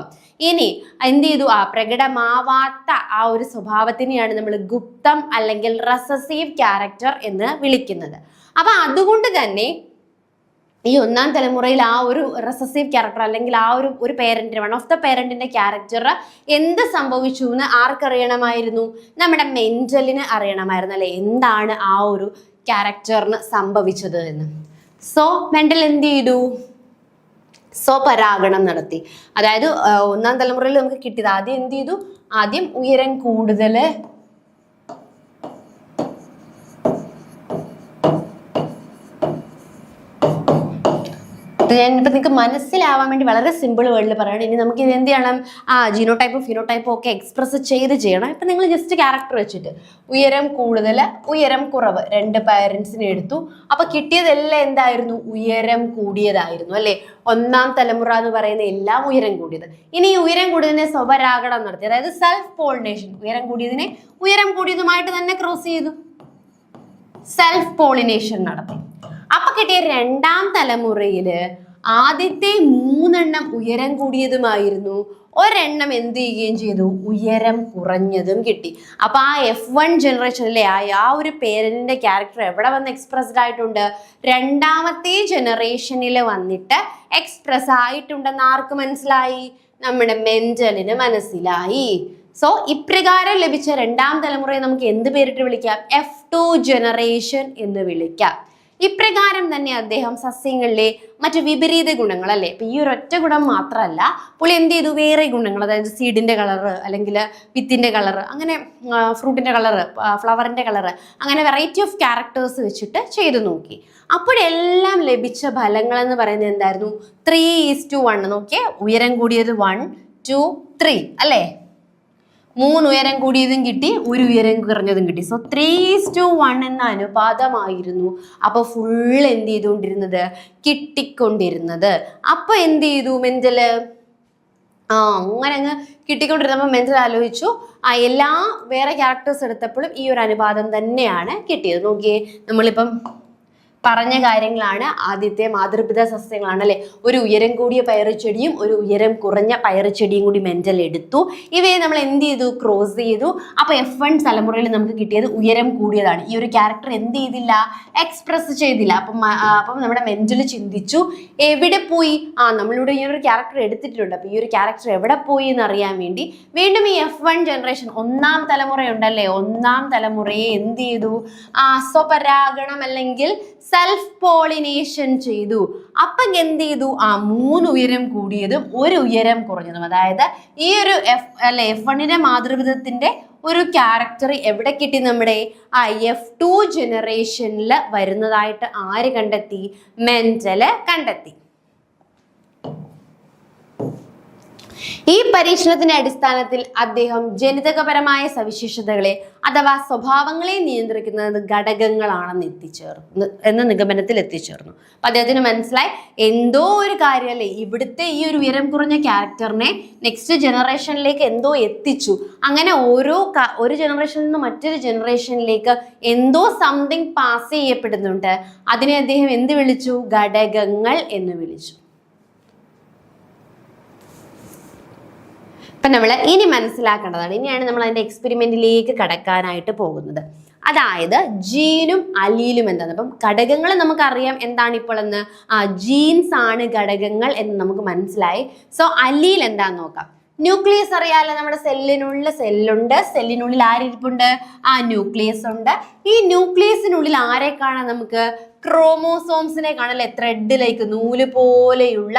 ഇനി എന്ത് ചെയ്തു? പ്രകടമാവാത്ത ആ ഒരു സ്വഭാവത്തിനെയാണ് നമ്മൾ ഗുപ്തം അല്ലെങ്കിൽ റെസസീവ് ക്യാരക്ടർ എന്ന് വിളിക്കുന്നത്. അപ്പൊ അതുകൊണ്ട് തന്നെ ഈ 1ാം തലമുറയിൽ ആ ഒരു റെസസീവ് ക്യാരക്ടർ അല്ലെങ്കിൽ ആ ഒരു പേരന്റിന്, 1 ഓഫ് ദ പേരന്റിന്റെ ക്യാരക്ടർ എന്ത് സംഭവിച്ചു എന്ന് ആർക്കറിയണമായിരുന്നു? നമ്മുടെ മെന്റലിന് അറിയണമായിരുന്നു അല്ലെ, എന്താണ് ആ ഒരു ക്യാരക്ടറിന് സംഭവിച്ചത് എന്ന്. സോ മെന്റൽ എന്ത് ചെയ്തു? സ്വപരാഗണം നടത്തി. അതായത് 1ാം തലമുറയിൽ നമുക്ക് കിട്ടിയത് ആദ്യം എന്ത് ചെയ്തു? ആദ്യം ഉയരം കൂടുതല് ഞാൻ ഇപ്പൊ നിങ്ങൾക്ക് മനസ്സിലാവാൻ വേണ്ടി വളരെ സിമ്പിൾ വേർഡിൽ പറയണം. ഇനി നമുക്ക് ഇത് എന്ത് ചെയ്യണം, ജീനോടൈപ്പും ഫിനോടൈപ്പും ഒക്കെ എക്സ്പ്രസ് ചെയ്യണം. ഇപ്പൊ നിങ്ങൾ ജസ്റ്റ് ക്യാരക്ടർ വെച്ചിട്ട് ഉയരം കൂടുതൽ ഉയരം കുറവ് 2 പാരന്റ്സിനെ എടുത്തു. അപ്പൊ കിട്ടിയതെല്ലാം എന്തായിരുന്നു, ഉയരം കൂടിയതായിരുന്നു അല്ലെ. 1ാം തലമുറ എന്ന് പറയുന്ന എല്ലാം ഉയരം കൂടിയത്. ഇനി ഈ ഉയരം കൂടിയതിനെ സ്വപരാഗണം നടത്തി, അതായത് സെൽഫ് പോളിനേഷൻ. ഉയരം കൂടിയതിനെ ഉയരം കൂടിയതുമായിട്ട് തന്നെ ക്രോസ് ചെയ്തു, സെൽഫ് പോളിനേഷൻ നടത്തി. അപ്പൊ കിട്ടിയ 2ാം തലമുറയില് ആദ്യത്തെ 3 ഉയരം കൂടിയതുമായിരുന്നു, ഒരെണ്ണം എന്ത് ചെയ്യുകയും ചെയ്തു, ഉയരം കുറഞ്ഞതും കിട്ടി. അപ്പൊ ആ F1 ജനറേഷനിലെ ആ ഒരു പേരന്റിന്റെ ക്യാരക്ടർ എവിടെ വന്ന് എക്സ്പ്രസ്ഡ് ആയിട്ടുണ്ട്, 2ാമത്തെ ജനറേഷനിൽ വന്നിട്ട് എക്സ്പ്രസ് ആയിട്ടുണ്ടെന്ന് ആർക്ക് മനസ്സിലായി, നമ്മുടെ മെന്റലിന് മനസ്സിലായി. സോ ഇപ്രകാരം ലഭിച്ച 2ാം തലമുറയെ നമുക്ക് എന്ത് പേരിട്ട് വിളിക്കാം, F2 ജനറേഷൻ എന്ന് വിളിക്കാം. ഇപ്രകാരം തന്നെ അദ്ദേഹം സസ്യങ്ങളിലെ മറ്റു വിപരീത ഗുണങ്ങൾ അല്ലെ, ഇപ്പൊ ഈ ഒരൊറ്റ ഗുണം മാത്രമല്ല, പുള്ളി എന്ത് ചെയ്തു, വേറെ ഗുണങ്ങൾ, അതായത് സീഡിന്റെ കളറ് അല്ലെങ്കിൽ വിത്തിന്റെ കളറ്, അങ്ങനെ ഫ്രൂട്ടിന്റെ കളറ്, ഫ്ലവറിന്റെ കളറ്, അങ്ങനെ വെറൈറ്റി ഓഫ് ക്യാരക്ടേഴ്സ് വെച്ചിട്ട് ചെയ്തു നോക്കി. അപ്പോഴെല്ലാം ലഭിച്ച ഫലങ്ങൾ എന്ന് പറയുന്നത് എന്തായിരുന്നു, 3:1. നോക്കിയേ, ഉയരം കൂടിയത് 1, 2, 3 അല്ലേ, 3 ഉയരം കൂടിയതും കിട്ടി, 1 ഉയരം കുറഞ്ഞതും കിട്ടി. സോ 3:1 എന്ന അനുപാതമായിരുന്നു അപ്പൊ ഫുൾ എന്ത് ചെയ്തുകൊണ്ടിരുന്നത്, കിട്ടിക്കൊണ്ടിരുന്നത്. അപ്പൊ എന്ത് ചെയ്തു മെന്റല്, അങ്ങനെ അങ്ങ് കിട്ടിക്കൊണ്ടിരുന്നപ്പോ മെന്റൽ ആലോചിച്ചു, എല്ലാ വേറെ ക്യാരക്ടേഴ്സ് എടുത്തപ്പോഴും ഈ ഒരു അനുപാതം തന്നെയാണ് കിട്ടിയത്. നോക്കിയേ, നമ്മളിപ്പം പറഞ്ഞ കാര്യങ്ങളാണ്. ആദ്യത്തെ മാതൃപിത സസ്യങ്ങളാണ് അല്ലെ, ഒരു ഉയരം കൂടിയ പയറുചെടിയും ഒരു ഉയരം കുറഞ്ഞ പയറുചെടിയും കൂടി മെന്റൽ എടുത്തു. ഇവയെ നമ്മൾ എന്ത് ചെയ്തു, ക്രോസ് ചെയ്തു. അപ്പൊ F1 തലമുറയിൽ നമുക്ക് കിട്ടിയത് ഉയരം കൂടിയതാണ്. ഈ ഒരു ക്യാരക്ടർ എന്ത് ചെയ്തില്ല, എക്സ്പ്രസ് ചെയ്തില്ല. അപ്പം നമ്മുടെ മെന്റൽ ചിന്തിച്ചു, എവിടെ പോയി, നമ്മളിവിടെ ഈ ഒരു ക്യാരക്ടർ എടുത്തിട്ടുണ്ട്, അപ്പൊ ഈ ഒരു ക്യാരക്ടർ എവിടെ പോയി എന്ന് അറിയാൻ വേണ്ടി വീണ്ടും ഈ F1 ജനറേഷൻ 1ാം തലമുറയുണ്ടല്ലേ, 1ാം തലമുറയെ എന്ത് ചെയ്തു, സ്വപരാഗണം അല്ലെങ്കിൽ സെൽഫ് പോളിനേഷൻ ചെയ്തു. അപ്പൊ എന്ത് ചെയ്തു, 3 ഉയരം കൂടിയതും 1 ഉയരം കുറഞ്ഞതും, അതായത് ഈ ഒരു F1ന്റെ മാതൃപിതത്തിന്റെ ഒരു ക്യാരക്ടർ എവിടെ കിട്ടി, നമ്മുടെ F2 ജനറേഷനിൽ വരുന്നതായിട്ട് ആര് കണ്ടെത്തി, മെന്റൽ കണ്ടെത്തി. ഈ പരീക്ഷണത്തിന്റെ അടിസ്ഥാനത്തിൽ അദ്ദേഹം ജനിതകപരമായ സവിശേഷതകളെ അഥവാ സ്വഭാവങ്ങളെ നിയന്ത്രിക്കുന്നത് ഘടകങ്ങളാണെന്ന് എന്ന നിഗമനത്തിൽ എത്തിച്ചേർന്നു. അപ്പൊ അദ്ദേഹത്തിന് മനസ്സിലായി, എന്തോ ഒരു കാര്യം അല്ലേ, ഇവിടുത്തെ ഈ ഒരു ഉയരം കുറഞ്ഞ ക്യാരക്ടറിനെ നെക്സ്റ്റ് ജനറേഷനിലേക്ക് എന്തോ എത്തിച്ചു. അങ്ങനെ ഒരു ജനറേഷനിൽ നിന്ന് മറ്റൊരു ജനറേഷനിലേക്ക് എന്തോ സംതിങ് പാസ് ചെയ്യപ്പെടുന്നുണ്ട്. അതിനെ അദ്ദേഹം എന്ത് വിളിച്ചു, ഘടകങ്ങൾ എന്ന് വിളിച്ചു. അപ്പൊ നമ്മൾ ഇനി മനസ്സിലാക്കേണ്ടതാണ്, ഇനിയാണ് നമ്മൾ അതിന്റെ എക്സ്പെരിമെന്റിലേക്ക് കടക്കാനായിട്ട് പോകുന്നത്. അതായത് ജീനും അലീലും എന്താണ്. അപ്പം ഘടകങ്ങൾ നമുക്കറിയാം എന്താണ് ഇപ്പോൾ എന്ന്, ജീൻസ് ആണ് ഘടകങ്ങൾ എന്ന് നമുക്ക് മനസ്സിലായി. സോ അലീൽ എന്താന്ന് നോക്കാം. ന്യൂക്ലിയസ് അറിയാലോ, നമ്മുടെ സെല്ലുണ്ട്, സെല്ലിനുള്ളിൽ ആരിപ്പുണ്ട്, ന്യൂക്ലിയസ് ഉണ്ട്. ഈ ന്യൂക്ലിയസിനുള്ളിൽ ആരെ കാണാം, നമുക്ക് ക്രോമോസോംസിനെ കാണാം, ത്രെഡ് ലൈക്ക് നൂല് പോലെയുള്ള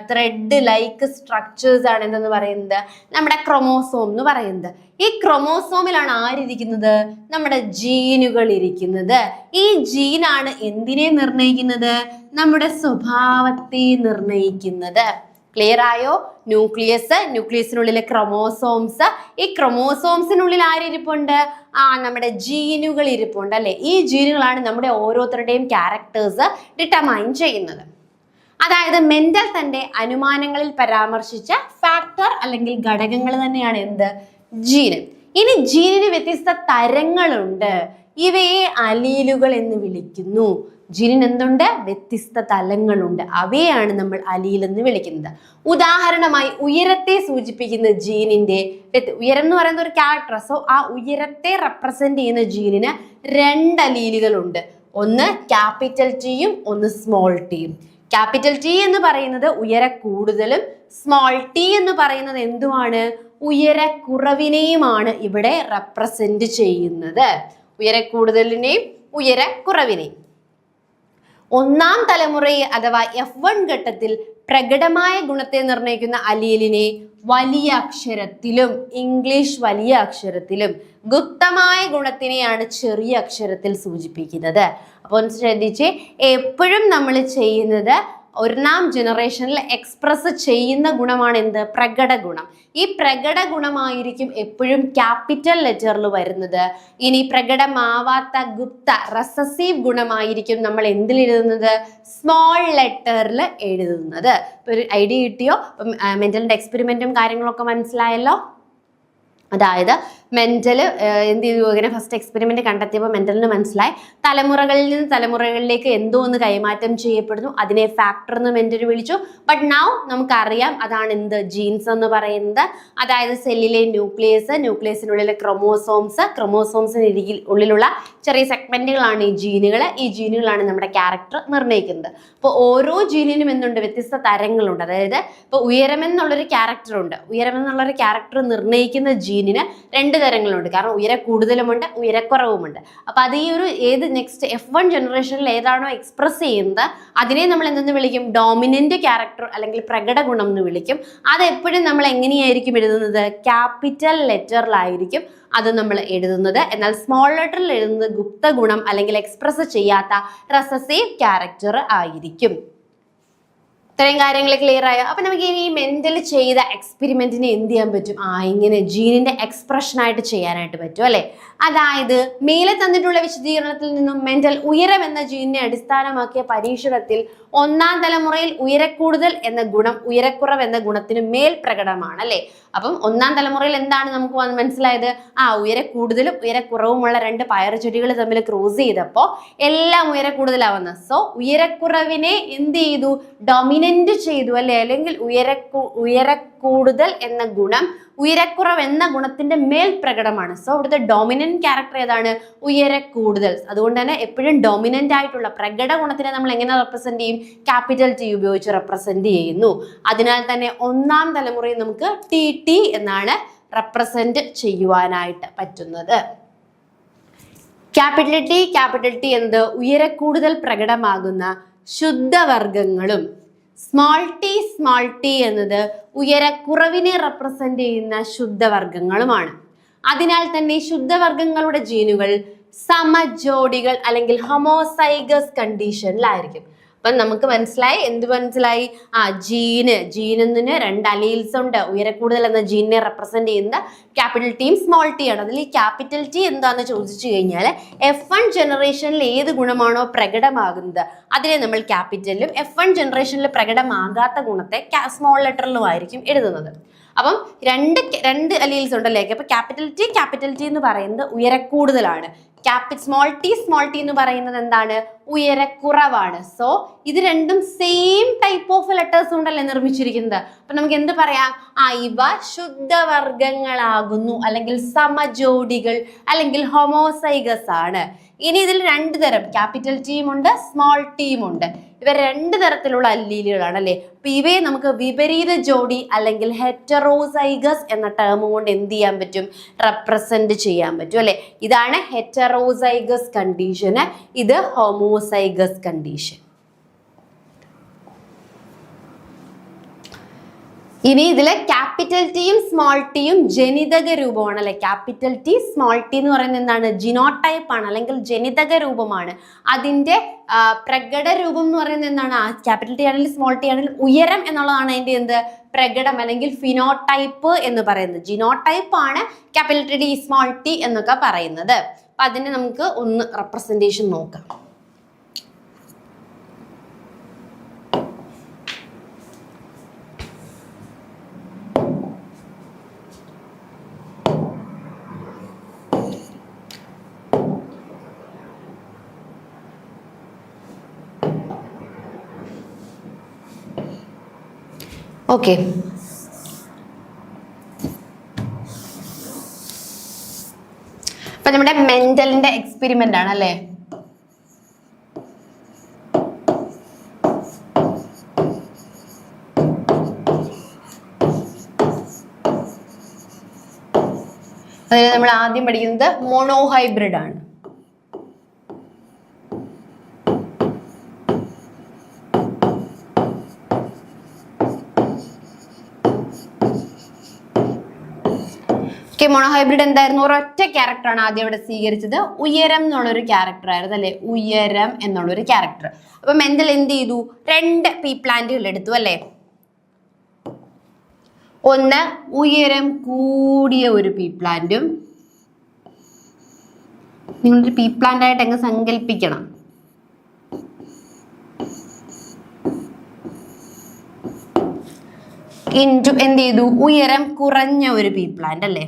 ത്രെഡ് ലൈക്ക് സ്ട്രക്ചേഴ്സ് ആണ് എന്തെന്ന് പറയുന്നത്, നമ്മുടെ ക്രോമോസോം എന്ന് പറയുന്നത്. ഈ ക്രോമോസോമിലാണ് ആരിയ്ക്കുന്നത്, നമ്മുടെ ജീനുകൾ ഇരിക്കുന്നത്. ഈ ജീനാണ് എന്തിനെ നിർണയിക്കുന്നത്, നമ്മുടെ സ്വഭാവത്തെ നിർണയിക്കുന്നത്. ക്ലിയർ ആയോ? ന്യൂക്ലിയസിനുള്ളിലെ ക്രോമോസോംസ്, ഈ ക്രോമോസോംസിനുള്ളിൽ ആരിയ്പ്പുണ്ട്, നമ്മുടെ ജീനുകൾ ഇരിപ്പുണ്ട് അല്ലെ. ഈ ജീനുകളാണ് നമ്മുടെ ഓരോരുത്തരുടെയും ക്യാരക്ടേഴ്സ് ഡിറ്റർമൈൻ ചെയ്യുന്നത്. അതായത് മെന്റൽ തന്റെ അനുമാനങ്ങളിൽ പരാമർശിച്ച ഫാക്ടർ അല്ലെങ്കിൽ ഘടകങ്ങൾ തന്നെയാണ് എന്ത്, ജീന്. ഇനി ജീനിന് വ്യത്യസ്ത തരങ്ങളുണ്ട്, ഇവയെ അലീലുകൾ എന്ന് വിളിക്കുന്നു. ജീനിന് എന്തുണ്ട്, വ്യത്യസ്ത തലങ്ങളുണ്ട്, അവയാണ് നമ്മൾ അലീൽ എന്ന് വിളിക്കുന്നത്. ഉദാഹരണമായി ഉയരത്തെ സൂചിപ്പിക്കുന്ന ജീനിന്റെ ഉയരം എന്ന് പറയുന്ന ഒരു ക്യാരക്ടർ. സോ ആ ഉയരത്തെ റെപ്രസെന്റ് ചെയ്യുന്ന ജീനിന് 2 അലീലുകളുണ്ട്, ഒന്ന് ക്യാപിറ്റൽ ടിയും ഒന്ന് സ്മോൾ ടിയും. ക്യാപിറ്റൽ ടി എന്ന് പറയുന്നത് ഉയര കൂടുതലും, സ്മോൾ ടി എന്ന് പറയുന്നത് എന്തുമാണ്, ഉയരക്കുറവിനെയുമാണ് ഇവിടെ റെപ്രസെന്റ് ചെയ്യുന്നത്. ഉയരക്കൂടുതലിനെയും ഉയരക്കുറവിനെയും. 1ാം തലമുറയെ അഥവാ F1 ഘട്ടത്തിൽ പ്രകടമായ ഗുണത്തെ നിർണ്ണയിക്കുന്ന അലീലിനെ വലിയ അക്ഷരത്തിലും ഇംഗ്ലീഷ് വലിയ അക്ഷരത്തിലും, ഗുപ്തമായ ഗുണത്തിനെയാണ് ചെറിയ അക്ഷരത്തിൽ സൂചിപ്പിക്കുന്നത്. അപ്പോൾ ശ്രദ്ധിച്ച്, എപ്പോഴും നമ്മൾ ചെയ്യുന്നത് ഒന്നാം ജനറേഷനിൽ എക്സ്പ്രസ് ചെയ്യുന്ന ഗുണമാണ് എന്ത്? പ്രകട ഗുണം. ഈ പ്രകട ഗുണമായിരിക്കും എപ്പോഴും ക്യാപിറ്റൽ ലെറ്ററിൽ വരുന്നത്. ഇനി പ്രകടമാവാത്ത ഗുപ്ത റെസസീവ് ഗുണമായിരിക്കും നമ്മൾ എന്തിൽ എഴുതുന്നത്? സ്മോൾ ലെറ്ററിൽ എഴുതുന്നത്. ഇപ്പൊ ഒരു ഐഡിയ കിട്ടിയോ? മെന്റലിന്റെ എക്സ്പെരിമെന്റും കാര്യങ്ങളൊക്കെ മനസ്സിലായല്ലോ. അതായത് മെന്റൽ എന്ത് ചെയ്തു? ഇങ്ങനെ ഫസ്റ്റ് എക്സ്പെരിമെന്റ് കണ്ടെത്തിയപ്പോൾ മെന്റലിന് മനസ്സിലായി തലമുറകളിൽ നിന്ന് തലമുറകളിലേക്ക് എന്തോ ഒന്ന് കൈമാറ്റം ചെയ്യപ്പെടുന്നു, അതിനെ ഫാക്ടർ എന്ന് മെന്റൽ വിളിച്ചു. ബട്ട് നൗ നമുക്കറിയാം അതാണ് എന്ത്? ജീൻസ് എന്ന് പറയുന്നത്. അതായത് സെല്ലിലെ ന്യൂക്ലിയസ്, ന്യൂക്ലിയസിനുള്ളിലെ ക്രോമോസോംസ്, ക്രോമോസോംസിന് ഉള്ളിലുള്ള ചെറിയ സെഗ്മെന്റുകളാണ് ഈ ജീനുകൾ. ഈ ജീനുകളാണ് നമ്മുടെ ക്യാരക്ടർ നിർണ്ണയിക്കുന്നത്. അപ്പോൾ ഓരോ ജീനിനും എന്തുണ്ട്? വ്യത്യസ്ത തരങ്ങളുണ്ട്. അതായത് ഇപ്പോൾ ഉയരമെന്നുള്ളൊരു ക്യാരക്ടർ ഉണ്ട്. ഉയരമെന്നുള്ളൊരു ക്യാരക്ടർ നിർണ്ണയിക്കുന്ന ജീനിന് രണ്ട് തരങ്ങളുണ്ട്. കാരണം ഉയര കൂടുതലുമുണ്ട്, ഉയരക്കുറവുമുണ്ട്. അപ്പൊ അത് ഈ ഒരു നെക്സ്റ്റ് F1 ജനറേഷനിൽ ഏതാണോ എക്സ്പ്രസ് ചെയ്യുന്നത് അതിനെ നമ്മൾ എന്തെന്ന് വിളിക്കും? ഡോമിനന്റ് ക്യാരക്ടർ അല്ലെങ്കിൽ പ്രകട ഗുണം എന്ന് വിളിക്കും. അത് എപ്പോഴും നമ്മൾ എങ്ങനെയായിരിക്കും എഴുതുന്നത്? ക്യാപിറ്റൽ ലെറ്ററിലായിരിക്കും അത് നമ്മൾ എഴുതുന്നത്. എന്നാൽ സ്മോൾ ലെറ്ററിൽ എഴുതുന്നത് ഗുപ്ത ഗുണം അല്ലെങ്കിൽ എക്സ്പ്രസ് ചെയ്യാത്ത റെസസീവ് ക്യാരക്ടർ ആയിരിക്കും. ഇത്രയും കാര്യങ്ങൾ ക്ലിയർ ആയോ? അപ്പൊ നമുക്ക് ഇനി മെന്റൽ ചെയ്ത എക്സ്പെരിമെന്റിന് എന്ത് ചെയ്യാൻ പറ്റും? ഇങ്ങനെ ജീനിന്റെ എക്സ്പ്രഷൻ ആയിട്ട് ചെയ്യാനായിട്ട് പറ്റും അല്ലെ. അതായത് മേലെ തന്നിട്ടുള്ള വിശദീകരണത്തിൽ നിന്നും മെന്റൽ ഉയരം എന്ന ജീനിനെ അടിസ്ഥാനമാക്കിയ പരീക്ഷണത്തിൽ ഒന്നാം തലമുറയിൽ ഉയരക്കൂടുതൽ എന്ന ഗുണം ഉയരക്കുറവ് എന്ന ഗുണത്തിന് മേൽ പ്രകടമാണ് അല്ലെ. അപ്പം ഒന്നാം തലമുറയിൽ എന്താണ് നമുക്ക് മനസ്സിലായത്? ഉയരക്കൂടുതലും ഉയരക്കുറവുമുള്ള രണ്ട് പയർ ചെടികൾ തമ്മിൽ ക്രോസ് ചെയ്തപ്പോൾ എല്ലാം ഉയരക്കൂടുതലാവുന്നത്. സോ ഉയരക്കുറവിനെ എന്ത് ചെയ്തു? ഡൊമിനന്റ് ചെയ്തു അല്ലെ. അല്ലെങ്കിൽ ഉയരക്കൂടുതൽ എന്ന ഗുണം ഉയരക്കുറവ് എന്ന ഗുണത്തിന്റെ മേൽ പ്രകടമാണ്. സോ ഇവിടുത്തെ ഡോമിനന്റ് ക്യാരക്ടർ ഏതാണ്? ഉയരക്കൂടുതൽ. അതുകൊണ്ട് തന്നെ എപ്പോഴും ഡോമിനന്റ് ആയിട്ടുള്ള പ്രകട ഗുണത്തിനെ നമ്മൾ എങ്ങനെ റെപ്രസെന്റ് ചെയ്യും? ക്യാപിറ്റൽ ടി ഉപയോഗിച്ച് റെപ്രസെന്റ് ചെയ്യുന്നു. അതിനാൽ തന്നെ ഒന്നാം തലമുറയിൽ നമുക്ക് ടി എന്നാണ് റെപ്രസെന്റ് ചെയ്യുവാനായിട്ട് പറ്റുന്നത്. ക്യാപിറ്റൽ ടി എന്നത് ഉയരക്കൂടുതൽ പ്രകടമാകുന്ന ശുദ്ധവർഗങ്ങളും സ്മോൾ ടി എന്നത് ഉയരക്കുറവിനെ റെപ്രസെന്റ് ചെയ്യുന്ന ശുദ്ധവർഗങ്ങളുമാണ്. അതിനാൽ തന്നെ ശുദ്ധവർഗങ്ങളുടെ ജീനുകൾ സമജോഡികൾ അല്ലെങ്കിൽ ഹോമോസൈഗസ് കണ്ടീഷനിലായിരിക്കും. അപ്പം നമുക്ക് മനസ്സിലായി. എന്ത് മനസ്സിലായി? ജീനെന്നിന് രണ്ട് അലീൽസ് ഉണ്ട്. ഉയരക്കൂടുതൽ എന്ന ജീനിനെ റെപ്രസെന്റ് ചെയ്യുന്ന ക്യാപിറ്റൽ ടിയും സ്മോൾ ടി ആണ്. അതിൽ ഈ ക്യാപിറ്റൽ ടി എന്താണെന്ന് ചോദിച്ചു കഴിഞ്ഞാൽ F1 ജനറേഷനിൽ ഏത് ഗുണമാണോ പ്രകടമാകുന്നത് അതിനെ നമ്മൾ ക്യാപിറ്റലിലും F1 ജനറേഷനിൽ പ്രകടമാകാത്ത ഗുണത്തെ സ്മോൾ ലെറ്ററിലും ആയിരിക്കും എഴുതുന്നത്. അപ്പം രണ്ട് അലീൽസ് ഉണ്ടല്ലേ. അപ്പൊ ക്യാപിറ്റൽ ടി എന്ന് പറയുന്നത് ഉയരക്കൂടുതലാണ്. സ്മോൾ ടി എന്ന് പറയുന്നത് എന്താണ്? ഉയരക്കുറവാണ്. സോ ഇത് രണ്ടും സെയിം ടൈപ്പ് ഓഫ് ലെറ്റേഴ്സ് കൊണ്ടല്ലേ നിർമ്മിച്ചിരിക്കുന്നത്. അപ്പൊ നമുക്ക് എന്ത് പറയാം? ഇവ ശുദ്ധവർഗങ്ങളാകുന്നു അല്ലെങ്കിൽ സമജോഡികൾ അല്ലെങ്കിൽ ഹോമോസൈഗസ് ആണ്. ഇനി ഇതിൽ രണ്ട് തരം ക്യാപിറ്റൽ ടിയും ഉണ്ട്, സ്മോൾ ടിയും ഉണ്ട്. ഇവ രണ്ട് തരത്തിലുള്ള അല്ലീലുകളാണ് അല്ലെ. അപ്പൊ ഇവയെ നമുക്ക് വിപരീത ജോഡി അല്ലെങ്കിൽ ഹെറ്ററോസൈഗസ് എന്ന ടേം കൊണ്ട് എന്ത് ചെയ്യാൻ പറ്റും? റെപ്രസെന്റ് ചെയ്യാൻ പറ്റും അല്ലെ. ഇതാണ് ഹെറ്ററോസൈഗസ് കണ്ടീഷന്, ഇത് ഹോമോസൈഗസ് കണ്ടീഷൻ. ഇനി ഇതില് ക്യാപിറ്റൽ ടിയും സ്മോൾ ടിയും ജനിതക രൂപമാണ് അല്ലെ. ക്യാപിറ്റൽ ടി സ്മോൾ ടി എന്ന് പറയുന്നത് എന്താണ്? ജിനോടൈപ്പ് ആണ് അല്ലെങ്കിൽ ജനിതക രൂപമാണ്. അതിന്റെ പ്രകട രൂപം എന്ന് പറയുന്നത് എന്താണ്? ക്യാപിറ്റൽ ടി ആണെങ്കിലും സ്മോൾ ടി ആണെങ്കിലും ഉയരം എന്നുള്ളതാണ് അതിന്റെ എന്ത്? പ്രകടം അല്ലെങ്കിൽ ഫിനോടൈപ്പ് എന്ന് പറയുന്നത്. ജിനോടൈപ്പ് ആണ് ക്യാപിറ്റൽ ടി സ്മോൾ ടി എന്നൊക്കെ പറയുന്നത്. അപ്പൊ അതിനെ നമുക്ക് ഒന്ന് റെപ്രസെന്റേഷൻ നോക്കാം. ഓക്കെ, അപ്പൊ നമ്മുടെ മെന്റലിന്റെ എക്സ്പെരിമെന്റ് ആണ് അല്ലേ. അതായത് നമ്മൾ ആദ്യം പഠിക്കുന്നത് മോണോഹൈബ്രിഡ് ആണ്. മോണോഹൈബ്രിഡ് എന്തായിരുന്നു? ഒരൊറ്റ ക്യാരക്ടറാണ് ആദ്യം ഇവിടെ സ്വീകരിച്ചത്. ഉയരം എന്നുള്ളൊരു ക്യാരക്ടർ ആയിരുന്നു അല്ലെ, ഉയരം എന്നുള്ളൊരു ക്യാരക്ടർ. അപ്പൊ മെൻഡൽ എന്ത് ചെയ്തു? 2 പീ പ്ലാന്റുകൾ എടുത്തു അല്ലെ. ഒന്ന് ഉയരം കൂടിയ ഒരു പീ പ്ലാന്റും, നിങ്ങളൊരു പീ പ്ലാന്റ് ആയിട്ട് അങ്ങ് സങ്കല്പിക്കണം. ഇൻറ്റു എന്ത് ചെയ്തു? ഉയരം കുറഞ്ഞ ഒരു പീ പ്ലാന്റ് അല്ലേ.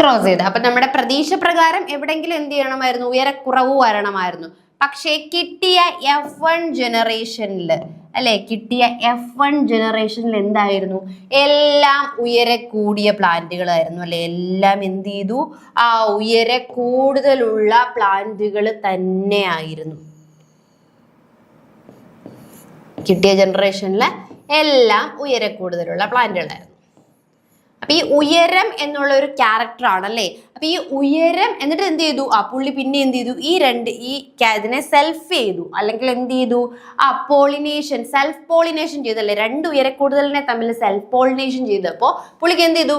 ക്രോസ് ചെയ്ത്. അപ്പൊ നമ്മുടെ പ്രതീക്ഷ പ്രകാരം എവിടെങ്കിലും എന്ത് ചെയ്യണമായിരുന്നു? ഉയരക്കുറവ് വരണമായിരുന്നു. പക്ഷേ കിട്ടിയ F1 ജനറേഷനിൽ അല്ലെ, കിട്ടിയ F1 ജനറേഷനിൽ എന്തായിരുന്നു? എല്ലാം ഉയരെ കൂടിയ പ്ലാന്റുകളായിരുന്നു അല്ലെ. എല്ലാം എന്ത് ചെയ്തു? ആ ഉയരെ കൂടുതലുള്ള പ്ലാന്റുകൾ തന്നെയായിരുന്നു. കിട്ടിയ ജനറേഷനിലെ എല്ലാം ഉയരെ കൂടുതലുള്ള പ്ലാന്റുകളായിരുന്നു. അപ്പൊ ഈ ഉയരം എന്നുള്ള ഒരു ക്യാരക്ടർ ആണല്ലേ. അപ്പൊ ഈ ഉയരം എന്നിട്ട് എന്ത് ചെയ്തു? ആ പുള്ളി പിന്നെ എന്ത് ചെയ്തു? ഇതിനെ സെൽഫ് ചെയ്തു, അല്ലെങ്കിൽ എന്ത് ചെയ്തു? സെൽഫ് പോളിനേഷൻ ചെയ്തല്ലേ. 2 ഉയരക്കൂടുതലിനെ തമ്മിൽ സെൽഫ് പോളിനേഷൻ ചെയ്തപ്പോ പുള്ളിക്ക് എന്ത് ചെയ്തു?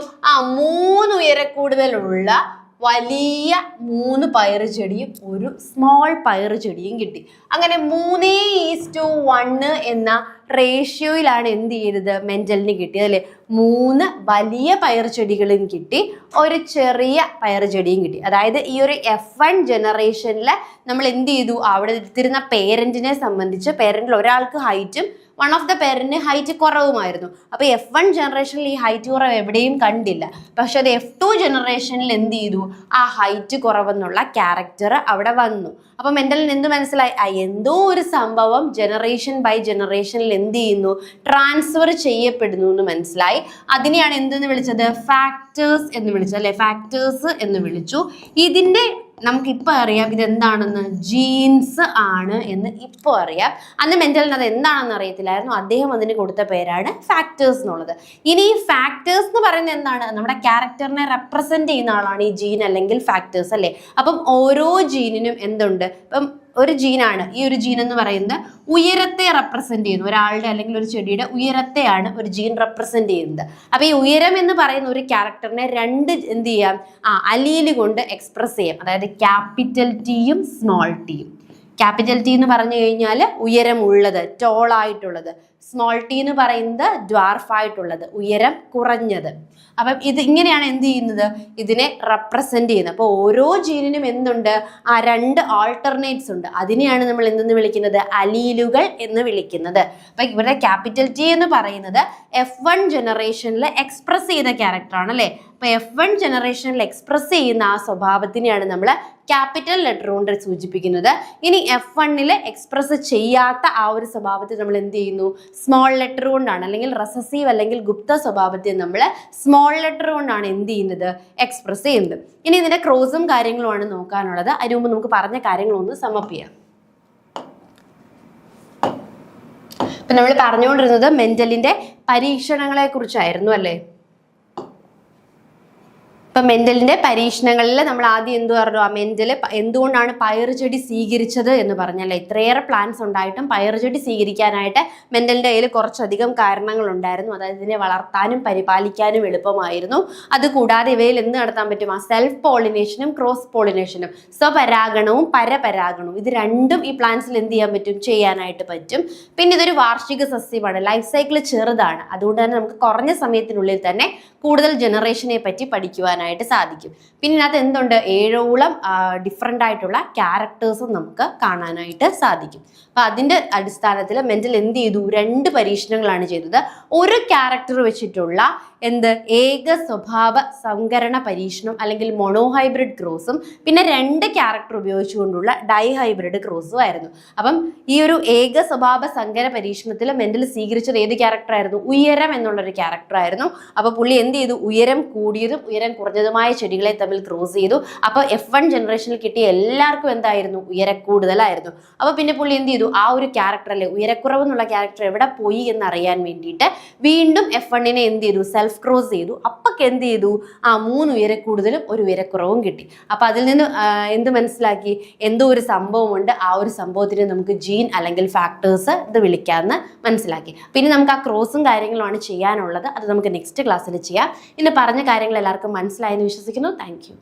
3 ഉയരക്കൂടുതലുള്ള വലിയ 3 പയറ് ചെടിയും ഒരു സ്മോൾ പയറ് ചെടിയും കിട്ടി. അങ്ങനെ 3:1 എന്ന റേഷ്യോയിലാണ് എന്ത് ചെയ്തത്? മെൻഡലിന് കിട്ടിയത് അല്ലെ. 3 വലിയ പയർ ചെടികളും കിട്ടി, ഒരു ചെറിയ പയർ ചെടിയും കിട്ടി. അതായത് ഈ ഒരു F1 ജനറേഷനിൽ നമ്മൾ എന്ത് ചെയ്തു? അവിടെ എടുത്തിരുന്ന പേരന്റിനെ സംബന്ധിച്ച് പേരന്റിൽ ഒരാൾക്ക് ഹൈറ്റും വൺ ഓഫ് ദ പേരന്റിന് ഹൈറ്റ് കുറവുമായിരുന്നു. അപ്പൊ F1 ജനറേഷനിൽ ഈ ഹൈറ്റ് കുറവ് എവിടെയും കണ്ടില്ല. പക്ഷെ അത് F2 ജനറേഷനിൽ എന്ത് ചെയ്തു? ആ ഹൈറ്റ് കുറവെന്നുള്ള ക്യാരക്ടർ അവിടെ വന്നു. അപ്പൊ മെൻഡലിന് എന്ത് മനസ്സിലായി? എന്തോ ഒരു സംഭവം ജനറേഷൻ ബൈ ജനറേഷനിൽ എന്ത് ചെയ്യുന്നു? ട്രാൻസ്ഫർ ചെയ്യപ്പെടുന്നു എന്ന് മനസ്സിലായി. അതിനെയാണ് എന്തെന്ന് വിളിച്ചത്? ഫാക്ടേഴ്സ് എന്ന് വിളിച്ചത് അല്ലെ. ഫാക്ടേഴ്സ് എന്ന് വിളിച്ചു. ഇതിന്റെ നമുക്കിപ്പോൾ അറിയാം ഇതെന്താണെന്ന്, ജീൻസ് ആണ് എന്ന് ഇപ്പോൾ അറിയാം. അന്ന് മെൻഡലിന് അത് എന്താണെന്ന് അറിയത്തില്ലായിരുന്നു. അദ്ദേഹം അതിന് കൊടുത്ത പേരാണ് ഫാക്ടേഴ്സ് എന്നുള്ളത്. ഇനി ഈ ഫാക്ടേഴ്സ് എന്ന് പറയുന്നത് എന്താണ്? നമ്മുടെ ക്യാരക്ടറിനെ റെപ്രസെന്റ് ചെയ്യുന്ന ആളാണ് ഈ ജീൻ അല്ലെങ്കിൽ ഫാക്ടേഴ്സ് അല്ലേ. അപ്പം ഓരോ ജീനിനും എന്തുണ്ട്? ഇപ്പം ഒരു ജീനാണ്, ഈ ഒരു ജീൻ എന്ന് പറയുന്നത് ഉയരത്തെ റെപ്രസെന്റ് ചെയ്യുന്നു. ഒരാളുടെ അല്ലെങ്കിൽ ഒരു ചെടിയുടെ ഉയരത്തെയാണ് ഒരു ജീൻ റെപ്രസെന്റ് ചെയ്യുന്നത്. അപ്പൊ ഈ ഉയരം എന്ന് പറയുന്ന ഒരു ക്യാരക്ടറിനെ 2 എന്ത് ചെയ്യാം? അലീല് കൊണ്ട് എക്സ്പ്രസ് ചെയ്യാം. അതായത് ക്യാപിറ്റൽ ടിയും സ്മോൾ ടിയും. ക്യാപിറ്റൽ ടി എന്ന് പറഞ്ഞു കഴിഞ്ഞാൽ ഉയരമുള്ളത്, ടോളായിട്ടുള്ളത്. സ്മോൾ ടി എന്ന് പറയുന്നത് ഡ്വാർഫായിട്ടുള്ളത്, ഉയരം കുറഞ്ഞത്. അപ്പം ഇങ്ങനെയാണ് എന്ത് ചെയ്യുന്നത്? ഇതിനെ റെപ്രസെന്റ് ചെയ്യുന്നത്. അപ്പോൾ ഓരോ ജീനിനും എന്തുണ്ട്? 2 ആൾട്ടർനേറ്റ്സ് ഉണ്ട്. അതിനെയാണ് നമ്മൾ എന്തെന്ന് വിളിക്കുന്നത്? അലീലുകൾ എന്ന് വിളിക്കുന്നത്. അപ്പൊ ഇവിടെ ക്യാപിറ്റൽ ടി എന്ന് പറയുന്നത് F1 ജനറേഷനിൽ എക്സ്പ്രസ് ചെയ്ത ക്യാരക്ടറാണ് അല്ലെ. അപ്പൊ F1 ജനറേഷനിൽ എക്സ്പ്രസ് ചെയ്യുന്ന ആ സ്വഭാവത്തിനെയാണ് നമ്മൾ ക്യാപിറ്റൽ ലെറ്റർ കൊണ്ട് സൂചിപ്പിക്കുന്നത്. ഇനി F1 എക്സ്പ്രസ് ചെയ്യാത്ത ആ ഒരു സ്വഭാവത്തെ നമ്മൾ എന്ത് ചെയ്യുന്നു? സ്മോൾ ലെറ്റർ കൊണ്ടാണ്, അല്ലെങ്കിൽ റെസസീവ് അല്ലെങ്കിൽ ഗുപ്ത സ്വഭാവത്തെ നമ്മൾ സ്മോൾ ലെറ്റർ കൊണ്ടാണ് എന്ത് ചെയ്യുന്നത്? എക്സ്പ്രസ് ചെയ്യുന്നത്. ഇനി ഇതിന്റെ ക്രോസും കാര്യങ്ങളുമാണ് നോക്കാനുള്ളത്. അതിനു മുമ്പ് നമുക്ക് പറഞ്ഞ കാര്യങ്ങളൊന്ന് സമപ്പ് ചെയ്യാം. ഇപ്പൊ നമ്മൾ പറഞ്ഞുകൊണ്ടിരുന്നത് മെൻഡലിന്റെ പരീക്ഷണങ്ങളെ കുറിച്ചായിരുന്നു അല്ലേ. ഇപ്പൊ മെൻഡലിന്റെ പരീക്ഷണങ്ങളിൽ നമ്മൾ ആദ്യം എന്ത് പറഞ്ഞു? മെൻഡൽ എന്തുകൊണ്ടാണ് പയറ് ചെടി സ്വീകരിച്ചത് എന്ന് പറഞ്ഞല്ലേ. ഇത്രയേറെ പ്ലാന്റ്സ് ഉണ്ടായിട്ടും പയറ് ചെടി സ്വീകരിക്കാനായിട്ട് മെൻഡലിന്റെ കയ്യിൽ കുറച്ചധികം കാരണങ്ങൾ ഉണ്ടായിരുന്നു. അതായത് ഇതിനെ വളർത്താനും പരിപാലിക്കാനും എളുപ്പമായിരുന്നു. അതുകൂടാതെ ഇവയിൽ എന്ത് നടത്താൻ പറ്റും? സെൽഫ് പോളിനേഷനും ക്രോസ് പോളിനേഷനും, സ്വപരാഗണവും പരപരാഗണവും, ഇത് രണ്ടും ഈ പ്ലാന്റ്സിൽ എന്ത് ചെയ്യാൻ പറ്റും? ചെയ്യാനായിട്ട് പറ്റും. പിന്നെ ഇതൊരു വാർഷിക സസ്യമാണ്, ലൈഫ് സൈക്കിൾ ചെറുതാണ്. അതുകൊണ്ട് തന്നെ നമുക്ക് കുറഞ്ഞ സമയത്തിനുള്ളിൽ തന്നെ കൂടുതൽ ജനറേഷനെ പറ്റി പഠിക്കുവാനായിട്ട് സാധിക്കും. പിന്നെ ഇതിനകത്ത് എന്തുണ്ട്? 7ഓളം ഡിഫറെൻ്റ് ആയിട്ടുള്ള ക്യാരക്ടേഴ്സും നമുക്ക് കാണാനായിട്ട് സാധിക്കും. അപ്പൊ അതിന്റെ അടിസ്ഥാനത്തിൽ മെൻഡൽ എന്ത് ചെയ്തു? 2 പരീക്ഷണങ്ങളാണ് ചെയ്തത്. ഒരു ക്യാരക്ടർ വെച്ചിട്ടുള്ള ഏക സ്വഭാവ സങ്കരണ പരീക്ഷണം അല്ലെങ്കിൽ മോണോഹൈബ്രിഡ് ക്രോസും, പിന്നെ 2 ക്യാരക്ടർ ഉപയോഗിച്ചുകൊണ്ടുള്ള ഡൈഹൈബ്രിഡ് ക്രോസും ആയിരുന്നു. അപ്പം ഈ ഒരു ഏക സ്വഭാവ സങ്കര പരീക്ഷണത്തിൽ മെൻഡൽ സ്വീകരിച്ചത് ഏത് ക്യാരക്ടർ ആയിരുന്നു? ഉയരം എന്നുള്ളൊരു ക്യാരക്ടർ ആയിരുന്നു. അപ്പൊ പുള്ളി എന്ത് ചെയ്തു? ഉയരം കൂടിയതും ഉയരം കുറഞ്ഞതുമായ ചെടികളെ തമ്മിൽ ക്രോസ് ചെയ്തു. അപ്പോൾ F1 ജനറേഷനിൽ കിട്ടിയ എല്ലാവർക്കും എന്തായിരുന്നു? ഉയരക്കൂടുതലായിരുന്നു. അപ്പോൾ പിന്നെ പുള്ളി എന്ത് ചെയ്തു? ആ ഒരു ക്യാരക്ടർ അല്ലെ ഉയരക്കുറവ് എന്നുള്ള ക്യാരക്ടർ എവിടെ പോയി എന്ന് അറിയാൻ വേണ്ടിയിട്ട് വീണ്ടും F1നെ എന്ത് ചെയ്തു? സെൽഫ് ക്രോസ് ചെയ്തു. അപ്പൊക്കെ എന്ത് ചെയ്തു? 3 ഉയരക്കൂടുതലും ഒരു ഉയരക്കുറവും കിട്ടി. അപ്പൊ അതിൽ നിന്ന് എന്ത് മനസ്സിലാക്കി? എന്തോ ഒരു സംഭവമുണ്ട്, ആ ഒരു സംഭവത്തിന് നമുക്ക് ജീൻ അല്ലെങ്കിൽ ഫാക്ടേഴ്സ് ഇത് വിളിക്കാമെന്ന് മനസ്സിലാക്കി. പിന്നെ നമുക്ക് ആ ക്രോസും കാര്യങ്ങളുമാണ് ചെയ്യാനുള്ളത്. അത് നമുക്ക് നെക്സ്റ്റ് ക്ലാസ്സിൽ ചെയ്യാം. ഇന്ന് പറഞ്ഞ കാര്യങ്ങൾ എല്ലാവർക്കും മനസ്സിലായെന്ന് വിശ്വസിക്കുന്നു. Thank you.